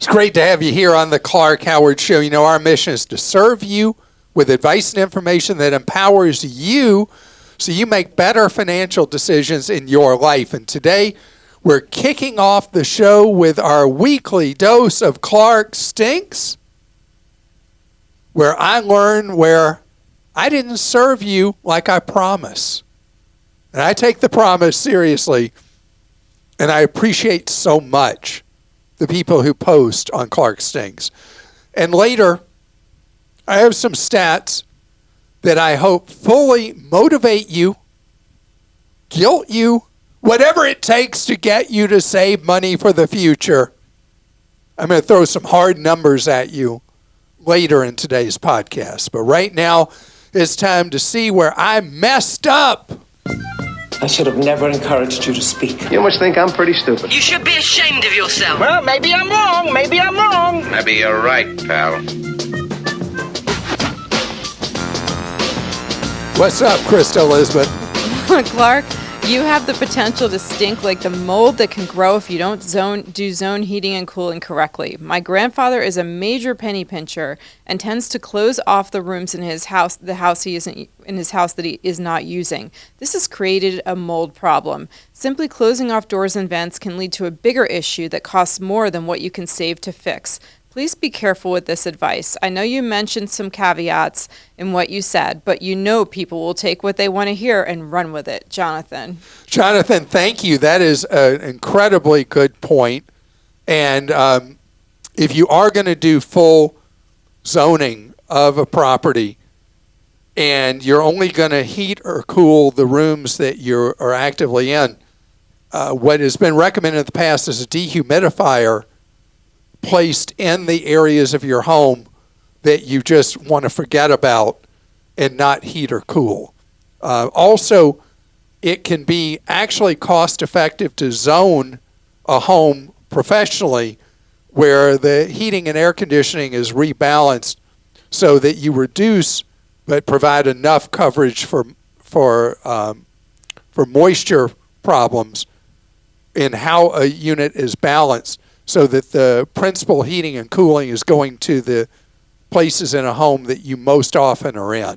It's great to have you here on the Clark Howard Show. You know, our mission is to serve you with advice and information that empowers you so you make better financial decisions in your life. And today, we're kicking off the show with our weekly dose of Clark Stinks, where I learn where I didn't serve you like I promised. And I take the promise seriously, and I appreciate so much the people who post on Clark Stinks. And later, I have some stats that I hope fully motivate you, guilt you, whatever it takes to get you to save money for the future. I'm going to throw some hard numbers at you later in today's podcast. But right now, it's time to see where I messed up. I should have never encouraged you to speak. You must think I'm pretty stupid. You should be ashamed of yourself. Well, maybe I'm wrong. Maybe I'm wrong. Maybe you're right, pal. What's up, Christa Elizabeth? Clark, you have the potential to stink like the mold that can grow if you don't do zone heating and cooling correctly. My grandfather is a major penny pincher and tends to close off the rooms in his house, the house he isn't in his house that he is not using. This has created a mold problem. Simply closing off doors and vents can lead to a bigger issue that costs more than what you can save to fix. Please be careful with this advice. I know you mentioned some caveats in what you said, but you know people will take what they want to hear and run with it. Jonathan, thank you. That is an incredibly good point. And if you are going to do full zoning of a property and you're only going to heat or cool the rooms that you are actively in, what has been recommended in the past is a dehumidifier placed in the areas of your home that you just want to forget about and not heat or cool. Also, it can be actually cost effective to zone a home professionally where the heating and air conditioning is rebalanced so that you reduce but provide enough coverage for moisture problems in how a unit is balanced, so that the principal heating and cooling is going to the places in a home that you most often are in.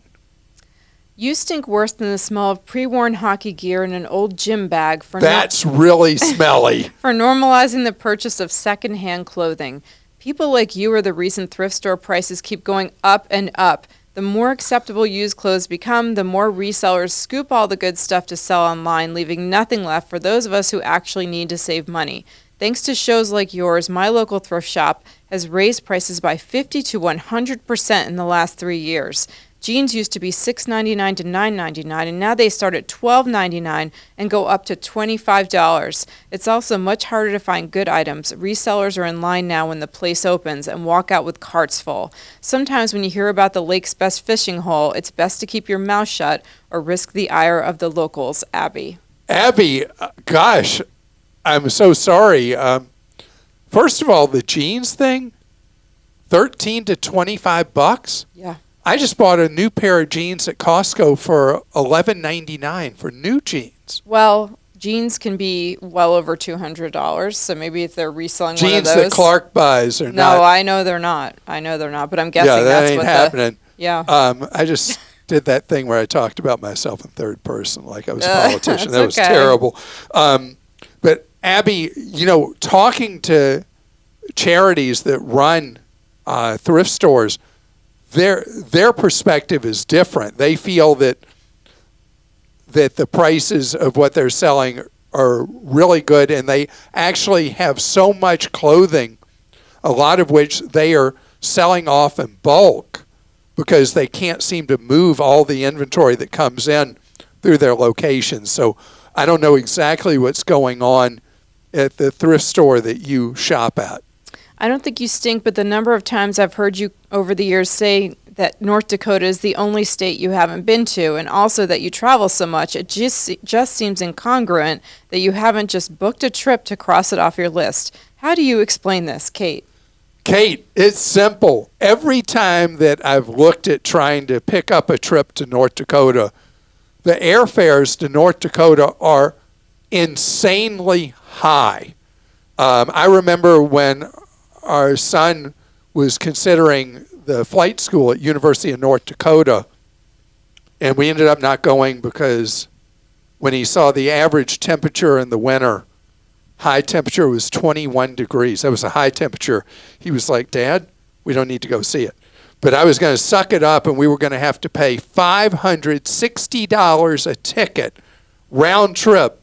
you stink worse than the smell of pre-worn hockey gear in an old gym bag That's really smelly. for normalizing the purchase of second-hand clothing. People like you are the reason thrift store prices keep going up and up. The more acceptable used clothes become, the more resellers scoop all the good stuff to sell online, leaving nothing left for those of us who actually need to save money. Thanks to shows like yours, my local thrift shop has raised prices by 50 to 100% in the last 3 years. Jeans used to be $6.99 to $9.99, and now they start at $12.99 and go up to $25. It's also much harder to find good items. Resellers are in line now when the place opens and walk out with carts full. Sometimes when you hear about the lake's best fishing hole, it's best to keep your mouth shut or risk the ire of the locals. Abby, gosh, I'm so sorry. First of all, the jeans thing, $13 to $25. yeah. I just bought a new pair of jeans at Costco for $11.99 for new jeans. Well, jeans can be well over $200, so maybe if they're reselling Jeans one of those. that Clark buys are not. No, I know they're not. But I'm guessing Yeah, that that's ain't what happening. Yeah. I just did that thing where I talked about myself in third person like I was a politician. That was okay. terrible. But Abby, talking to charities that run thrift stores, their perspective is different. They feel that the prices of what they're selling are really good, and they actually have so much clothing, a lot of which they are selling off in bulk because they can't seem to move all the inventory that comes in through their locations. So I don't know exactly what's going on at the thrift store that you shop at. I don't think you stink, but the number of times I've heard you over the years say that North Dakota is the only state you haven't been to, and also that you travel so much, it just seems incongruent that you haven't just booked a trip to cross it off your list. How do you explain this, Kate? Kate, it's simple. Every time that I've looked at trying to pick up a trip to North Dakota, the airfares to North Dakota are insanely high. I remember when our son was considering the flight school at University of North Dakota, and we ended up not going because when he saw the average temperature in the winter, high temperature was 21 degrees. That was a high temperature. He was like, Dad, we don't need to go see it. But I was going to suck it up, and we were going to have to pay $560 a ticket round trip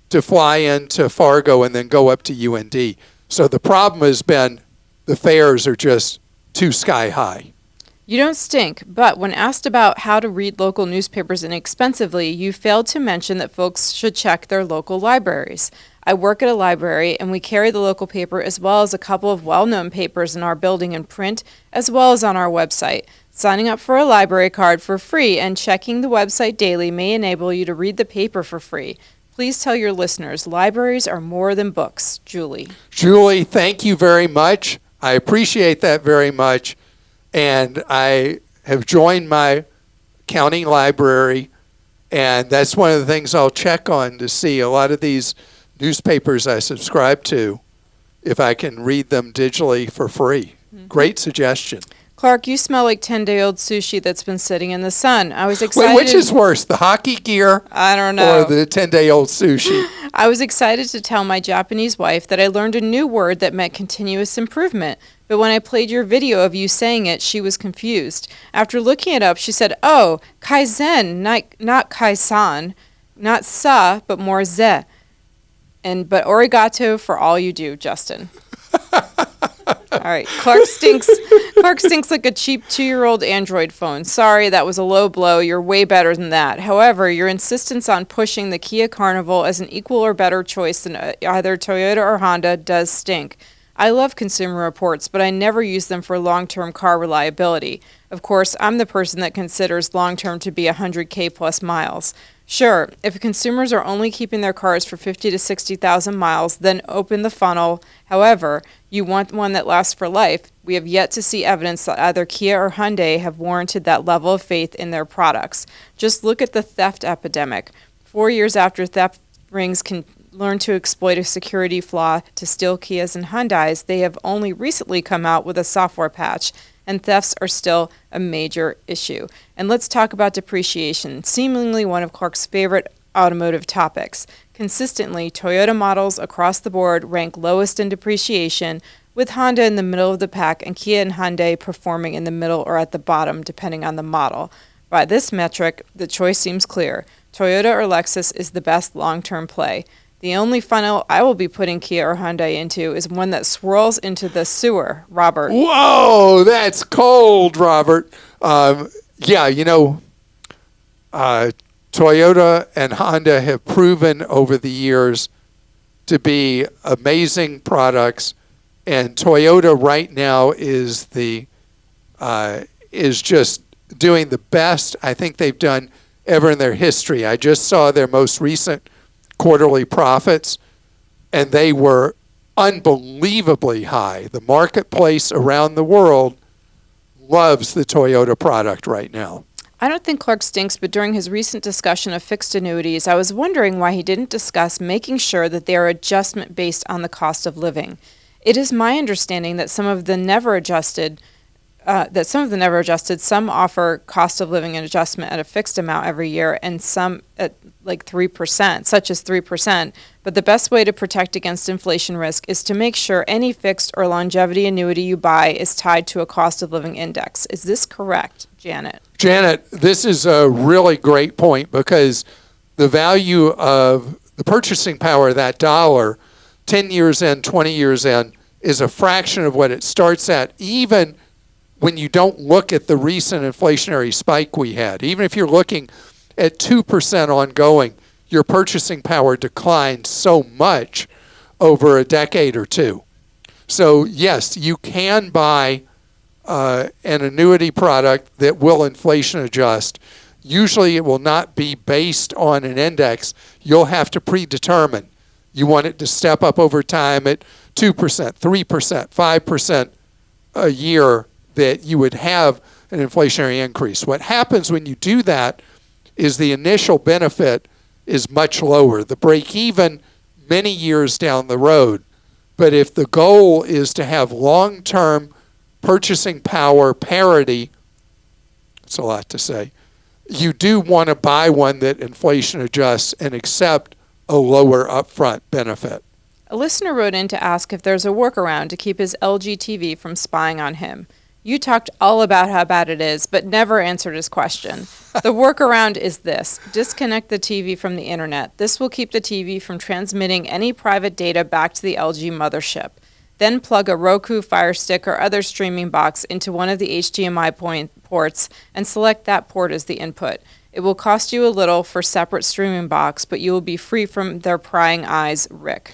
to fly into Fargo and then go up to UND. So the problem has been the fares are just too sky high. You don't stink, but when asked about how to read local newspapers inexpensively, you failed to mention that folks should check their local libraries. I work at a library, and we carry the local paper as well as a couple of well-known papers in our building in print, as well as on our website. Signing up for a library card for free and checking the website daily may enable you to read the paper for free. Please tell your listeners, libraries are more than books. Julie. Julie, thank you very much. I appreciate that very much. And I have joined my county library, and that's one of the things I'll check on to see a lot of these newspapers I subscribe to, if I can read them digitally for free. Mm-hmm. Great suggestion. Clark, you smell like 10-day-old sushi that's been sitting in the sun. I was excited. Wait, which is worse, the hockey gear I don't know. or the 10-day-old sushi? I was excited to tell my Japanese wife that I learned a new word that meant continuous improvement. But when I played your video of you saying it, she was confused. After looking it up, she said, oh, kaizen, not kaisan, not sa, but more ze. But arigato for all you do, Justin. All right. Clark stinks like a cheap 2-year-old Android phone. Sorry, that was a low blow. You're way better than that. However, your insistence on pushing the Kia Carnival as an equal or better choice than either Toyota or Honda does stink. I love Consumer Reports, but I never use them for long-term car reliability. Of course, I'm the person that considers long-term to be 100K plus miles. Sure, if consumers are only keeping their cars for 50 to 60,000 miles, then open the funnel. However, you want one that lasts for life. We have yet to see evidence that either Kia or Hyundai have warranted that level of faith in their products. Just look at the theft epidemic. 4 years after theft rings can learn to exploit a security flaw to steal Kias and Hyundais, they have only recently come out with a software patch, and thefts are still a major issue. And let's talk about depreciation, seemingly one of Clark's favorite automotive topics. Consistently, Toyota models across the board rank lowest in depreciation, with Honda in the middle of the pack and Kia and Hyundai performing in the middle or at the bottom, depending on the model. By this metric, the choice seems clear. Toyota or Lexus is the best long-term play. The only funnel I will be putting Kia or Hyundai into is one that swirls into the sewer. Robert. Whoa, that's cold, Robert. Toyota and Honda have proven over the years to be amazing products, and Toyota right now is just doing the best I think they've done ever in their history. I just saw their most recent quarterly profits, and they were unbelievably high. The marketplace around the world loves the Toyota product right now. I don't think Clark stinks, but during his recent discussion of fixed annuities, I was wondering why he didn't discuss making sure that they are adjustment based on the cost of living. It is my understanding that some of the never adjusted, some offer cost of living adjustment at a fixed amount every year, and some at like 3%, such as 3%. But the best way to protect against inflation risk is to make sure any fixed or longevity annuity you buy is tied to a cost of living index. Is this correct, Janet? Janet, this is a really great point, because the value of the purchasing power of that dollar 10 years in, 20 years in, is a fraction of what it starts at, even when you don't look at the recent inflationary spike we had. Even if you're looking at 2% ongoing, your purchasing power declined so much over a decade or two. So yes, you can buy an annuity product that will inflation adjust. Usually it will not be based on an index. You'll have to predetermine. You want it to step up over time at 2%, 3%, 5% a year, that you would have an inflationary increase. What happens when you do that is the initial benefit is much lower. The break even many years down the road But if the goal is to have long-term purchasing power parity, it's a lot to say, you do want to buy one that inflation adjusts and accept a lower upfront benefit. A listener wrote in to ask if there's a workaround to keep his LG TV from spying on him. You talked all about how bad it is, but never answered his question. The workaround is this. Disconnect the TV from the internet. This will keep the TV from transmitting any private data back to the LG mothership. Then plug a Roku, Fire Stick, or other streaming box into one of the HDMI ports and select that port as the input. It will cost you a little for separate streaming box, but you will be free from their prying eyes, Rick.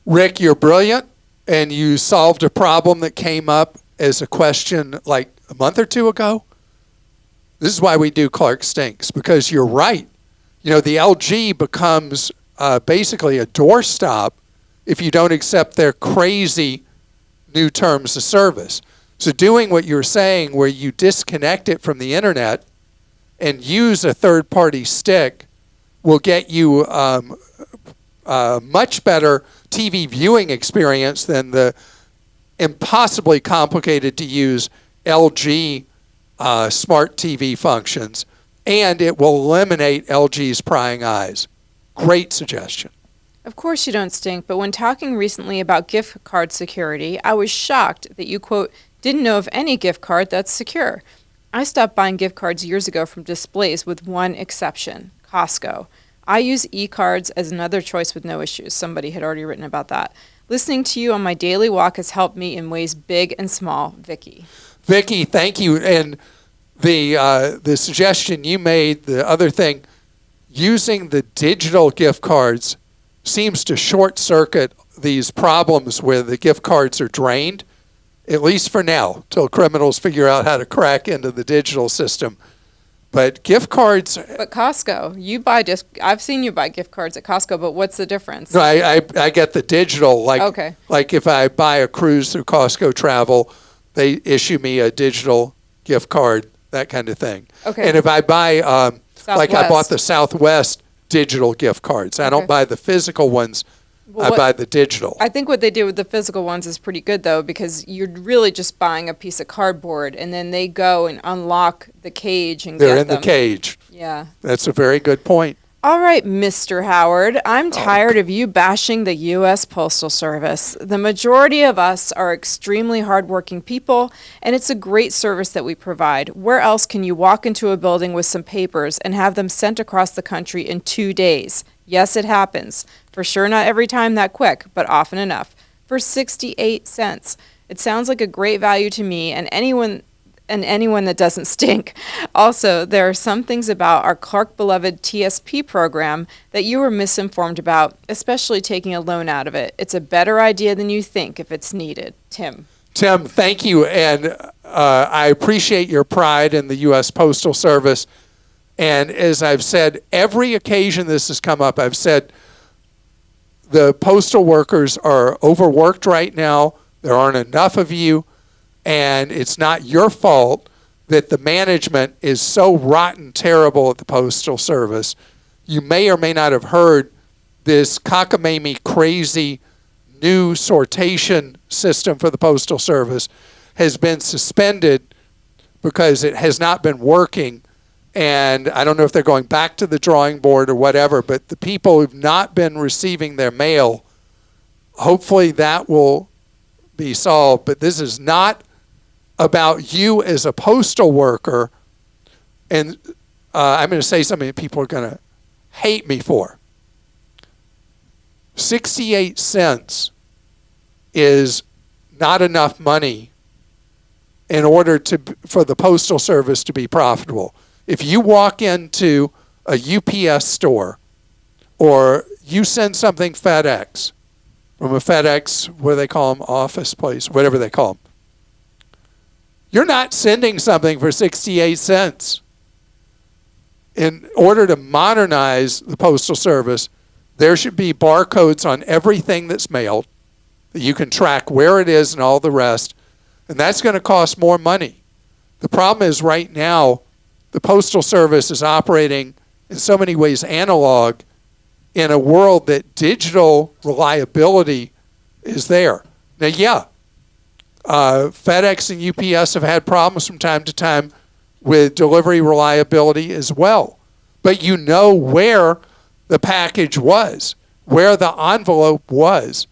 Rick, you're brilliant, and you solved a problem that came up as a question like a month or two ago. This is why we do Clark Stinks, because you're right. The LG becomes basically a doorstop if you don't accept their crazy new terms of service. So doing what you're saying, where you disconnect it from the internet and use a third-party stick, will get you a much better TV viewing experience than the impossibly complicated to use LG smart TV functions, and it will eliminate LG's prying eyes. Great suggestion. Of course you don't stink, but when talking recently about gift card security, I was shocked that you, quote, didn't know of any gift card that's secure. I stopped buying gift cards years ago from displays with one exception, Costco. I use e-cards as another choice with no issues. Somebody had already written about that. Listening to you on my daily walk has helped me in ways big and small. Vicky. Vicky, thank you. And the suggestion you made, the other thing, using the digital gift cards seems to short circuit these problems where the gift cards are drained, at least for now, till criminals figure out how to crack into the digital system. But gift cards... But Costco, I've seen you buy gift cards at Costco, but what's the difference? No, I get the digital. Okay. Like if I buy a cruise through Costco Travel, they issue me a digital gift card, that kind of thing. Okay. And if I buy, like I bought Southwest. the Southwest digital gift cards. I don't buy the physical ones. Well, I buy the digital. I think what they do with the physical ones is pretty good, though, because you're really just buying a piece of cardboard, and then they go and unlock the cage and They're get in them. the cage. Yeah. That's a very good point. All right, Mr. Howard, I'm tired of you bashing the U.S. Postal Service. The majority of us are extremely hardworking people, and it's a great service that we provide. Where else can you walk into a building with some papers and have them sent across the country in 2 days? Yes, it happens. For sure not every time that quick, but often enough. For 68 cents. It sounds like a great value to me and anyone that doesn't stink. Also, there are some things about our Clark-beloved TSP program that you were misinformed about, especially taking a loan out of it. It's a better idea than you think if it's needed. Tim, thank you. And I appreciate your pride in the U.S. Postal Service. And as I've said, every occasion this has come up, I've said the postal workers are overworked right now. There aren't enough of you. And it's not your fault that the management is so rotten terrible at the Postal Service. You may or may not have heard this cockamamie crazy new sortation system for the Postal Service has been suspended because it has not been working. And I don't know if they're going back to the drawing board or whatever, but the people who've not been receiving their mail, hopefully that will be solved. But this is not about you as a postal worker. And I'm going to say something that people are going to hate me for. 68 cents is not enough money in order for the Postal Service to be profitable. If you walk into a UPS store or you send something FedEx from a FedEx, what do they call them, office place, whatever they call them, you're not sending something for 68 cents. In order to modernize the Postal Service, there should be barcodes on everything that's mailed that you can track where it is and all the rest, and that's going to cost more money. The problem is right now, the Postal Service is operating in so many ways analog in a world that digital reliability is there. Now, yeah, FedEx and UPS have had problems from time to time with delivery reliability as well. But you know where the package was, where the envelope was,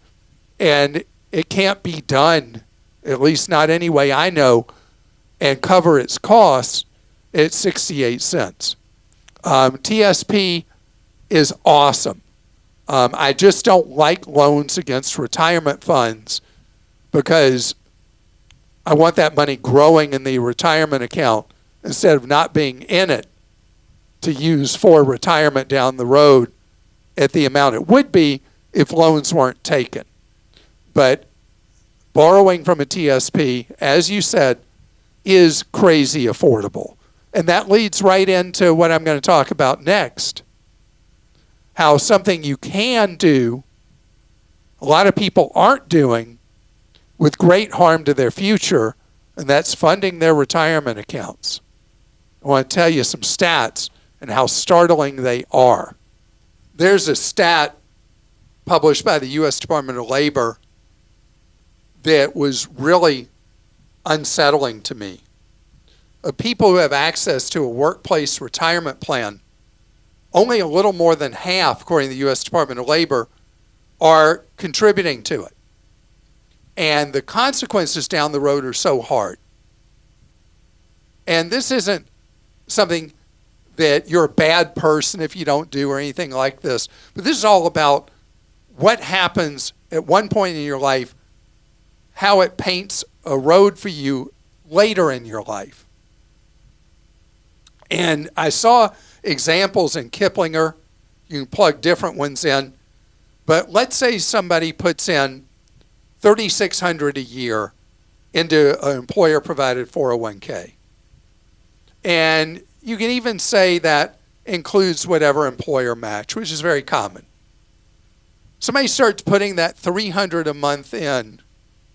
and it can't be done, at least not any way I know, and cover its costs at 68 cents. TSP is awesome. I just don't like loans against retirement funds because I want that money growing in the retirement account instead of not being in it to use for retirement down the road at the amount it would be if loans weren't taken. But borrowing from a TSP, as you said, is crazy affordable. And that leads right into what I'm going to talk about next. How something you can do, a lot of people aren't doing, with great harm to their future, and that's funding their retirement accounts. I want to tell you some stats and how startling they are. There's a stat published by the U.S. Department of Labor that was really unsettling to me. Of people who have access to a workplace retirement plan, only a little more than half, according to the U.S. Department of Labor, are contributing to it. And the consequences down the road are so hard. And this isn't something that you're a bad person if you don't do or anything like this. But this is all about what happens at one point in your life, how it paints a road for you later in your life. And I saw examples in Kiplinger. You can plug different ones in. But let's say somebody puts in $3,600 a year into an employer-provided 401k. And you can even say that includes whatever employer match, which is very common. Somebody starts putting that $300 a month in,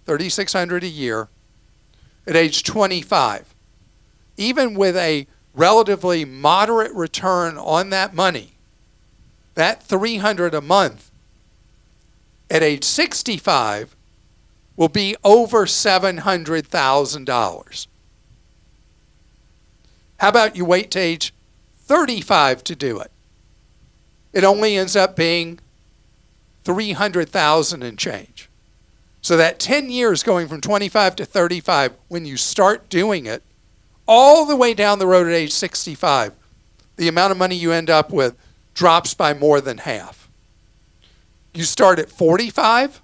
$3,600 a year, at age 25. Even with a relatively moderate return on that money, that $300 a month at age 65 will be over $700,000. How about you wait to age 35 to do it? It only ends up being $300,000 and change. So that 10 years going from 25 to 35, when you start doing it, all the way down the road at age 65, the amount of money you end up with drops by more than half. You start at 45,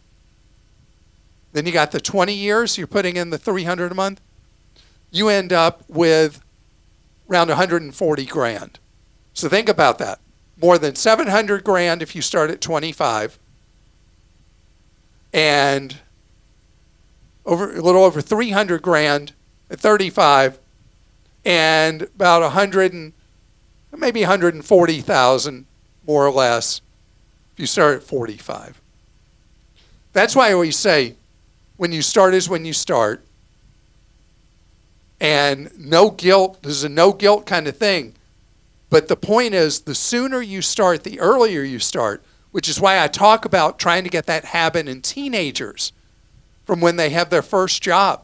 then you got the 20 years, you're putting in the $300 a month, you end up with around 140 grand. So think about that. More than 700 grand if you start at 25, and a little over 300 grand at 35, and about 100 and maybe 140,000 more or less if you start at 45. That's why I always say, when you start is when you start. And no guilt, this is a no guilt kind of thing. But the point is, the sooner you start, the earlier you start, which is why I talk about trying to get that habit in teenagers from when they have their first job.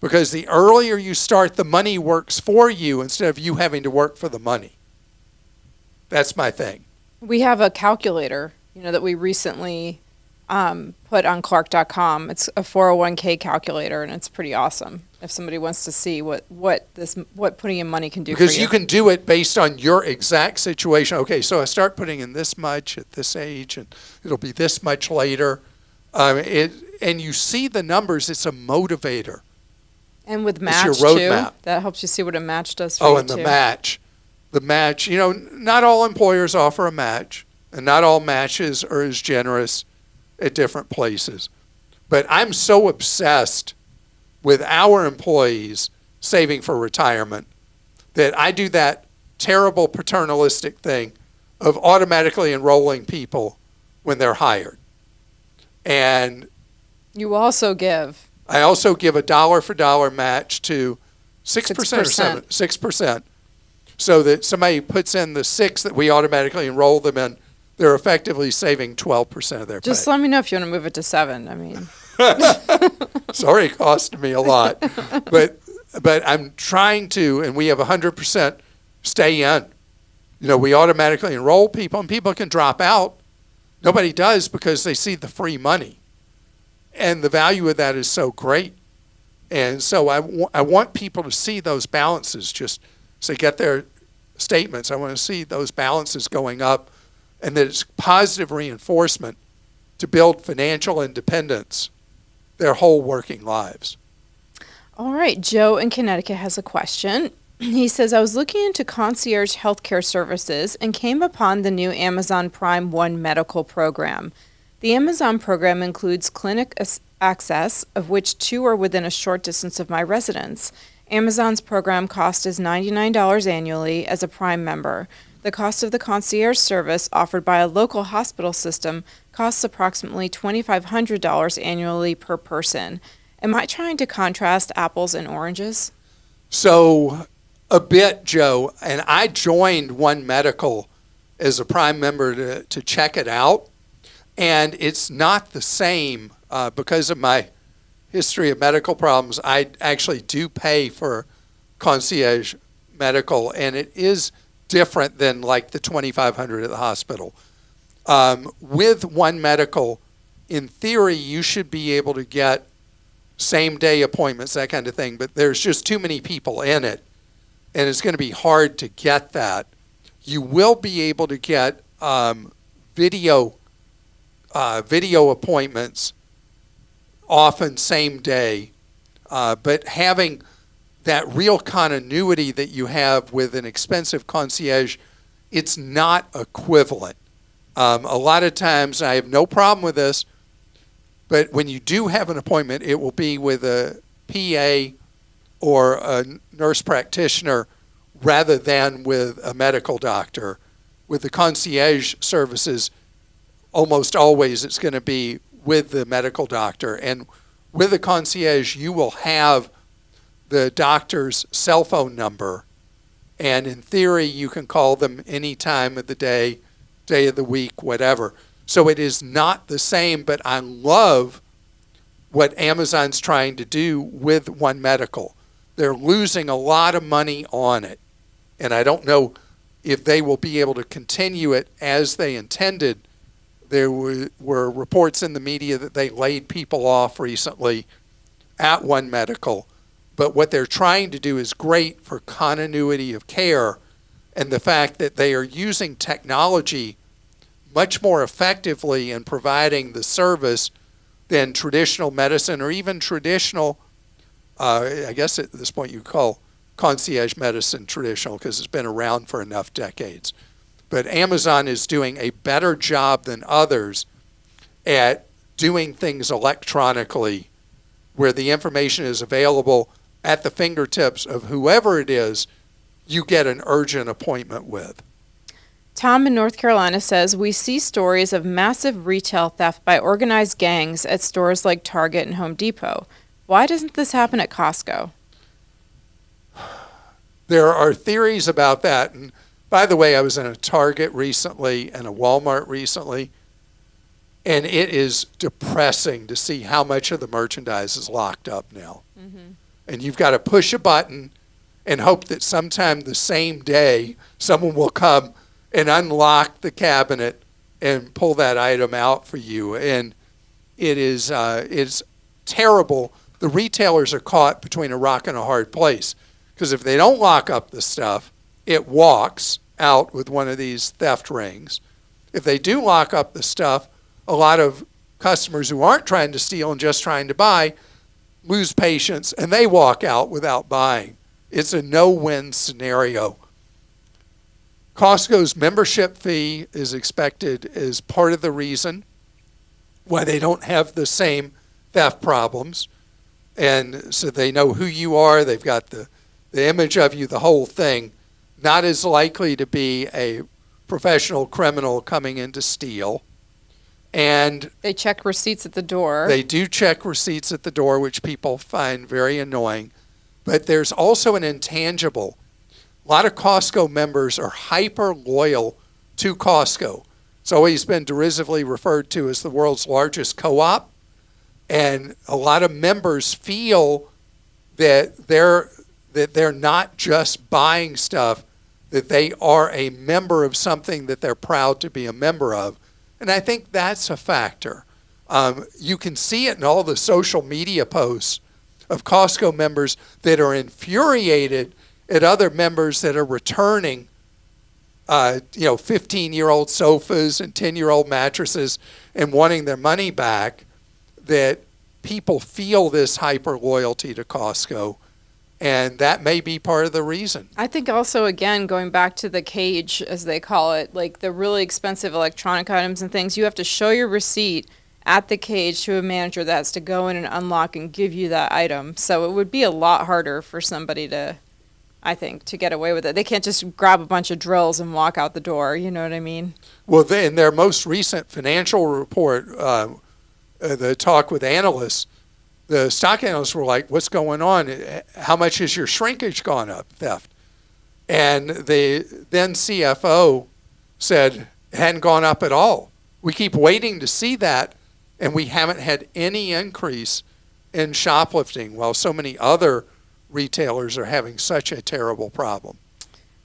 Because the earlier you start, the money works for you instead of you having to work for the money. That's my thing. We have a calculator, that we recently put on Clark.com. It's a 401k calculator, and it's pretty awesome if somebody wants to see what putting in money can do for you. Because you can do it based on your exact situation. Okay, so I start putting in this much at this age, and it'll be this much later. And you see the numbers. It's a motivator. And with match, it's your roadmap. too. That helps you see what a match does for you, and the match. The match, not all employers offer a match, and not all matches are as generous at different places. But I'm so obsessed with our employees saving for retirement that I do that terrible paternalistic thing of automatically enrolling people when they're hired. And you also give. I also give a dollar for dollar match to 6% or 6%. So that somebody puts in the 6 that we automatically enroll them in, they're effectively saving 12% of their Just pay. let me know if you want to move it to 7. I mean, Sorry, it cost me a lot. But I'm trying to, and we have 100% stay in. We automatically enroll people, and people can drop out. Nobody does because they see the free money. And the value of that is so great. And so I want people to see those balances, just so they get their statements. I want to see those balances going up, and that it's positive reinforcement to build financial independence their whole working lives. all right. Joe in Connecticut has a question. He says, I was looking into concierge healthcare services and came upon the new Amazon Prime One medical program. The Amazon program includes clinic access, of which 2 are within a short distance of my residence. Amazon's program cost is $99 annually as a Prime member. The cost of the concierge service offered by a local hospital system costs approximately $2,500 annually per person. Am I trying to contrast apples and oranges? So a bit, Joe, and I joined One Medical as a Prime member to check it out, and it's not the same because of my history of medical problems. I actually do pay for concierge medical, and it is different than like the $2,500 at the hospital. With One Medical, in theory, you should be able to get same-day appointments, that kind of thing, but there's just too many people in it, and it's going to be hard to get that. You will be able to get video appointments, often same day, but having that real continuity that you have with an expensive concierge, it's not equivalent. A lot of times, I have no problem with this, but when you do have an appointment, it will be with a PA or a nurse practitioner rather than with a medical doctor. With the concierge services, almost always it's going to be with the medical doctor. And with the concierge, you will have the doctor's cell phone number. And in theory, you can call them any time of the day of the week, whatever. So it is not the same, but I love what Amazon's trying to do with One Medical. They're losing a lot of money on it. And I don't know if they will be able to continue it as they intended. There were reports in the media that they laid people off recently at One Medical. But what they're trying to do is great for continuity of care, and the fact that they are using technology much more effectively in providing the service than traditional medicine or even traditional, I guess at this point you call concierge medicine traditional because it's been around for enough decades. But Amazon is doing a better job than others at doing things electronically where the information is available at the fingertips of whoever it is you get an urgent appointment with. Tom in North Carolina says, we see stories of massive retail theft by organized gangs at stores like Target and Home Depot. Why doesn't this happen at Costco? There are theories about that. And by the way, I was in a Target recently and a Walmart recently, and it is depressing to see how much of the merchandise is locked up now. Mm-hmm. And you've got to push a button and hope that sometime the same day someone will come and unlock the cabinet and pull that item out for you. And it's terrible. The retailers are caught between a rock and a hard place, because if they don't lock up the stuff, it walks out with one of these theft rings. If they do lock up the stuff, a lot of customers who aren't trying to steal and just trying to buy lose patience, and they walk out without buying. It's a no-win scenario. Costco's membership fee is expected as part of the reason why they don't have the same theft problems. And so they know who you are, they've got the image of you, the whole thing. Not as likely to be a professional criminal coming in to steal. And they check receipts at the door. They do check receipts at the door, which people find very annoying. But there's also an intangible. A lot of Costco members are hyper loyal to Costco. It's always been derisively referred to as the world's largest co-op. And a lot of members feel that they're not just buying stuff, that they are a member of something that they're proud to be a member of. And I think that's a factor. You can see it in all the social media posts of Costco members that are infuriated at other members that are returning 15-year-old sofas and 10-year-old mattresses and wanting their money back, that people feel this hyper loyalty to Costco, and that may be part of the reason. I think also, again, going back to the cage, as they call it, like the really expensive electronic items and things, you have to show your receipt at the cage to a manager that's to go in and unlock and give you that item. So it would be a lot harder for somebody to, I think, to get away with it. They can't just grab a bunch of drills and walk out the door, you know what I mean? Well, in their most recent financial report, the talk with analysts, the stock analysts were like, what's going on? How much has your shrinkage gone up, theft? And the then CFO said it hadn't gone up at all. We keep waiting to see that, and we haven't had any increase in shoplifting, while so many other retailers are having such a terrible problem.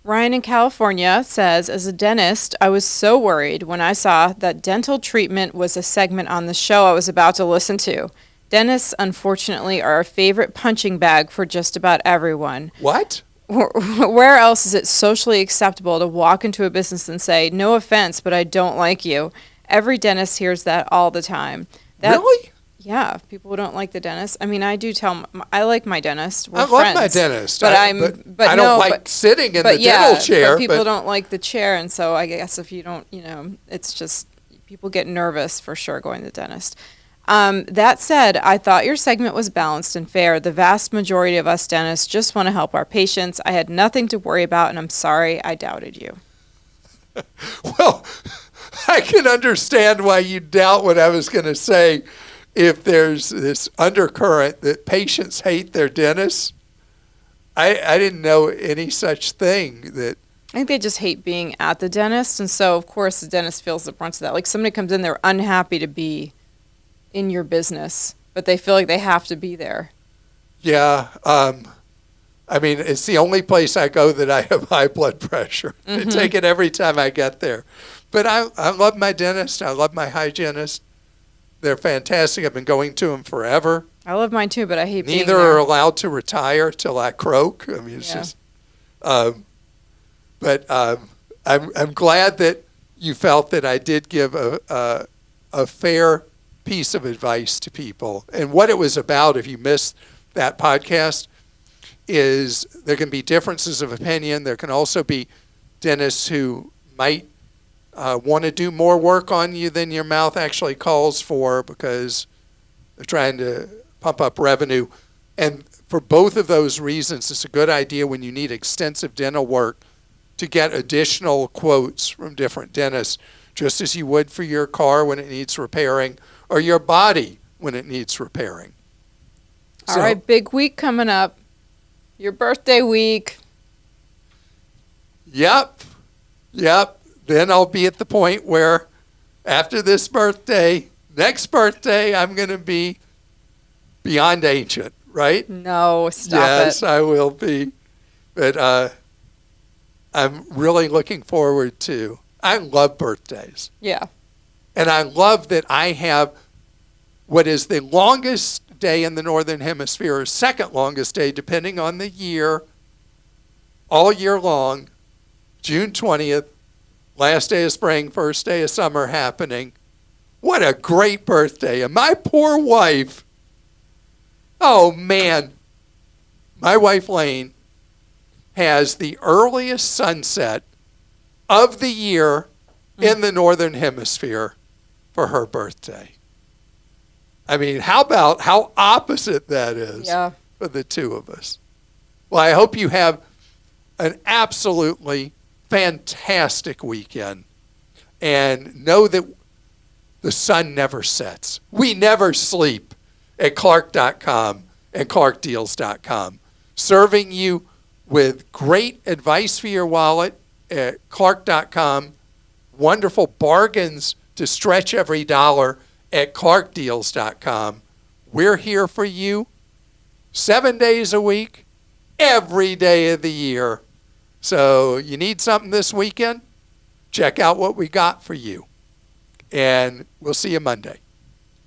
Ryan in California says, as a dentist, I was so worried when I saw that dental treatment was a segment on the show I was about to listen to. Dentists, unfortunately, are a favorite punching bag for just about everyone. What? Where else is it socially acceptable to walk into a business and say, no offense, but I don't like you? Every dentist hears that all the time. Really? Yeah, people who don't like the dentist. I mean, I do tell I like my dentist. We're I friends, love my dentist. But I don't no, like sitting in the dental chair. But people don't like the chair, and so I guess if you don't, it's just people get nervous for sure going to the dentist. That said, I thought your segment was balanced and fair. The vast majority of us dentists just want to help our patients. I had nothing to worry about, and I'm sorry I doubted you. Well, I can understand why you doubt what I was going to say. If there's this undercurrent that patients hate their dentists, I didn't know any such thing. That I think they just hate being at the dentist, and so of course the dentist feels the brunt of that. Like somebody comes in, they're unhappy to be in your business, but they feel like they have to be there. Yeah, I mean, it's the only place I go that I have high blood pressure. I take it every time I get there. But I love my dentist. I love my hygienist. They're fantastic. I've been going to them forever. I love mine too, but I hate being Neither there. are allowed to retire till I croak. I mean, it's just. But I'm glad that you felt that I did give a fair piece of advice to people. And what it was about, if you missed that podcast, is there can be differences of opinion. There can also be dentists who might want to do more work on you than your mouth actually calls for because they're trying to pump up revenue. And for both of those reasons, it's a good idea when you need extensive dental work to get additional quotes from different dentists, just as you would for your car when it needs repairing or your body when it needs repairing. All right, big week coming up. Your birthday week. Yep. Then I'll be at the point where after this birthday, next birthday, I'm going to be beyond ancient, right? No, stop Yes, it. I will be. But I'm really looking forward to, I love birthdays. Yeah. And I love that I have what is the longest day in the Northern Hemisphere, or second longest day, depending on the year, all year long, June 20th, last day of spring, first day of summer happening. What a great birthday. And my poor wife, oh man, my wife Lane has the earliest sunset of the year in the Northern Hemisphere for her birthday. I mean, how opposite that is for the two of us. Well, I hope you have an absolutely fantastic weekend, and know that the sun never sets. We never sleep at Clark.com and ClarkDeals.com, serving you with great advice for your wallet at Clark.com, wonderful bargains to stretch every dollar at clarkdeals.com. We're here for you 7 days a week, every day of the year. So you need something this weekend? Check out what we got for you. And we'll see you Monday.